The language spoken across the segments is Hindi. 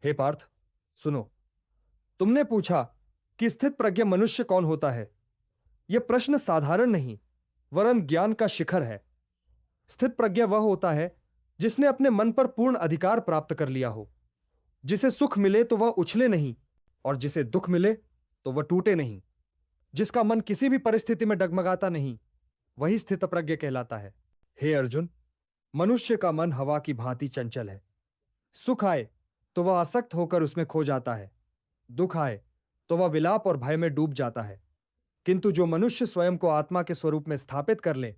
हे पार्थ, सुनो। तुमने पूछा कि स्थित प्रज्ञ मनुष्य कौन होता है। यह प्रश्न साधारण नहीं, वरन ज्ञान का शिखर है। स्थित प्रज्ञ वह होता है जिसने अपने मन पर पूर्ण अधिकार प्राप्त कर लिया हो, जिसे सुख मिले तो वह उछले नहीं, और जिसे दुख मिले तो वह टूटे नहीं, जिसका मन किसी भी परिस्थिति में डगमगाता नहीं, वही स्थित प्रज्ञ कहलाता है। हे अर्जुन, मनुष्य का मन हवा की भांति चंचल है। सुख आए तो वह आसक्त होकर उसमें खो जाता है, दुख आए तो वह विलाप और भय में डूब जाता है। किंतु जो मनुष्य स्वयं को आत्मा के स्वरूप में स्थापित कर ले,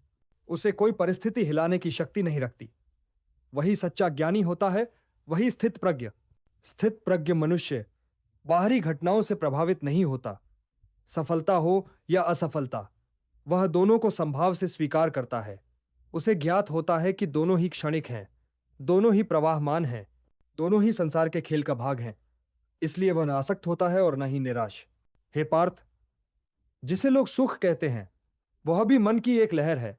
उसे कोई परिस्थिति हिलाने की शक्ति नहीं रखती। वही सच्चा ज्ञानी होता है, वही स्थित प्रज्ञ। स्थित प्रज्ञ मनुष्य बाहरी घटनाओं से प्रभावित नहीं होता। सफलता हो या असफलता, वह दोनों को संभाव से स्वीकार करता है। उसे ज्ञात होता है कि दोनों ही क्षणिक हैं, दोनों ही प्रवाहमान हैं, दोनों ही संसार के खेल का भाग हैं। इसलिए वह न आसक्त होता है और न ही निराश। हे पार्थ, जिसे लोग सुख कहते हैं, वह भी मन की एक लहर है।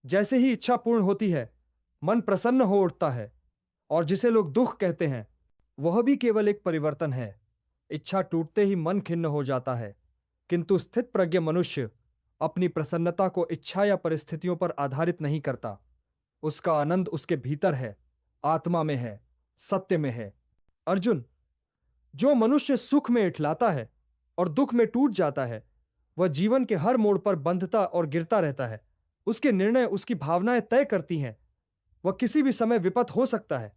जैसे ही इच्छा पूर्ण होती है, मन प्रसन्न हो उठता है। और जिसे लोग दुख कहते हैं, वह भी केवल एक परिवर्तन है। इच्छा टूटते ही मन खिन्न हो जाता है। किंतु स्थित प्रज्ञ मनुष्य अपनी प्रसन्नता को इच्छा या परिस्थितियों पर आधारित नहीं करता। उसका आनंद उसके भीतर है, आत्मा में है, सत्य में है। अर्जुन, जो मनुष्य सुख में इठलाता है और दुख में टूट जाता है, वह जीवन के हर मोड़ पर बंधता और गिरता रहता है। उसके निर्णय उसकी भावनाएं तय करती हैं। वह किसी भी समय विपत हो सकता है,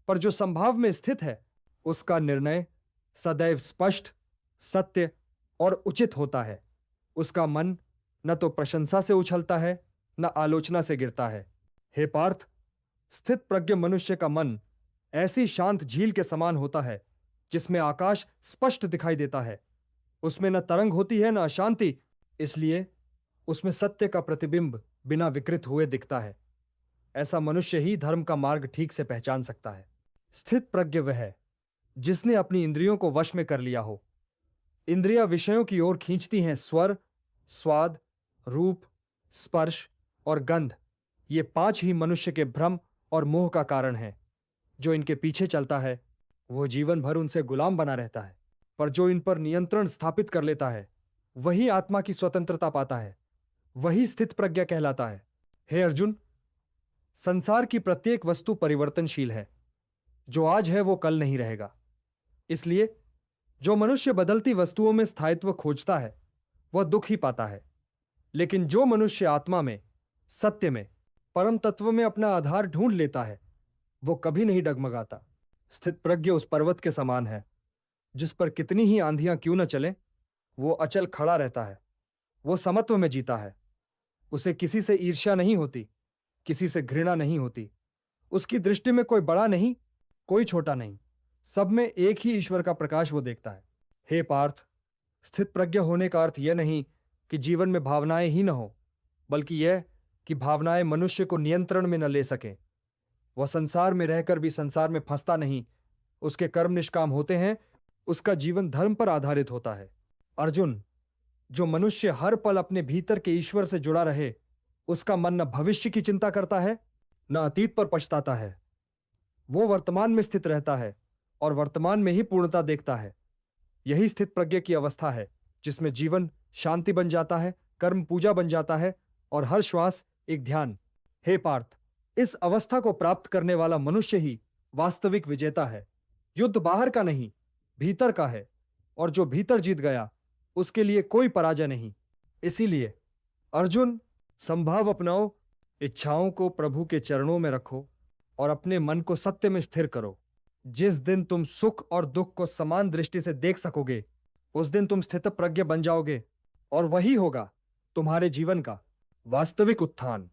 पर जो संभाव में स्थित है, उसका निर्णय सदैव स्पष्ट, सत्य और उचित होता है। उसका मन न तो प्रशंसा से उछलता है, न आलोचना से गिरता है। हे पार्थ, स्थित प्रज्ञ मनुष्य का मन ऐसी शांत झील के समान होता है जिसमें आकाश स्पष्ट दिखाई देता है। उसमें न तरंग होती है न अशांति, इसलिए उसमें सत्य का प्रतिबिंब बिना विकृत हुए दिखता है। ऐसा मनुष्य ही धर्म का मार्ग ठीक से पहचान सकता है। स्थित प्रज्ञ वह है जिसने अपनी इंद्रियों को वश में कर लिया हो। इंद्रियां विषयों की ओर खींचती हैं स्वर, स्वाद, रूप, स्पर्श और गंध। ये पांच ही मनुष्य के भ्रम और मोह का कारण है। जो इनके पीछे चलता है, वो जीवन भर उनसे गुलाम बना रहता है। पर जो इन पर नियंत्रण स्थापित कर लेता है, वही आत्मा की स्वतंत्रता पाता है, वही स्थित प्रज्ञ कहलाता है। हे अर्जुन, संसार की प्रत्येक वस्तु परिवर्तनशील है। जो आज है वो कल नहीं रहेगा। इसलिए जो मनुष्य बदलती वस्तुओं में स्थायित्व खोजता है, वह दुख ही पाता है। लेकिन जो मनुष्य आत्मा में, सत्य में, परम तत्व में अपना आधार ढूंढ लेता है, वो कभी नहीं डगमगाता। स्थित प्रज्ञ उस पर्वत के समान है जिस पर कितनी ही आंधियां क्यों न चलें, वो अचल खड़ा रहता है। वो समत्व में जीता है। उसे किसी से ईर्ष्या नहीं होती, किसी से घृणा नहीं होती। उसकी दृष्टि में कोई बड़ा नहीं, कोई छोटा नहीं, सब में एक ही ईश्वर का प्रकाश वो देखता है। हे पार्थ, स्थित प्रज्ञ होने का अर्थ यह नहीं कि जीवन में भावनाएं ही न हो, बल्कि यह कि भावनाएं मनुष्य को नियंत्रण में न ले सकें। वह संसार में रहकर भी संसार में फंसता नहीं। उसके कर्म निष्काम होते हैं, उसका जीवन धर्म पर आधारित होता है। अर्जुन, जो मनुष्य हर पल अपने भीतर के ईश्वर से जुड़ा रहे, उसका मन न भविष्य की चिंता करता है, न अतीत पर पछताता है। वो वर्तमान में स्थित रहता है और वर्तमान में ही पूर्णता देखता है। यही स्थित प्रज्ञ की अवस्था है, जिसमें जीवन शांति बन जाता है, कर्म पूजा बन जाता है और हर श्वास एक ध्यान। हे पार्थ, इस अवस्था को प्राप्त करने वाला मनुष्य ही वास्तविक विजेता है। युद्ध बाहर का नहीं, भीतर का है, और जो भीतर जीत गया, उसके लिए कोई पराजय नहीं। इसीलिए अर्जुन, संभाव अपनाओ, इच्छाओं को प्रभु के चरणों में रखो और अपने मन को सत्य में स्थिर करो। जिस दिन तुम सुख और दुख को समान दृष्टि से देख सकोगे, उस दिन तुम स्थित प्रज्ञ बन जाओगे, और वही होगा तुम्हारे जीवन का वास्तविक उत्थान।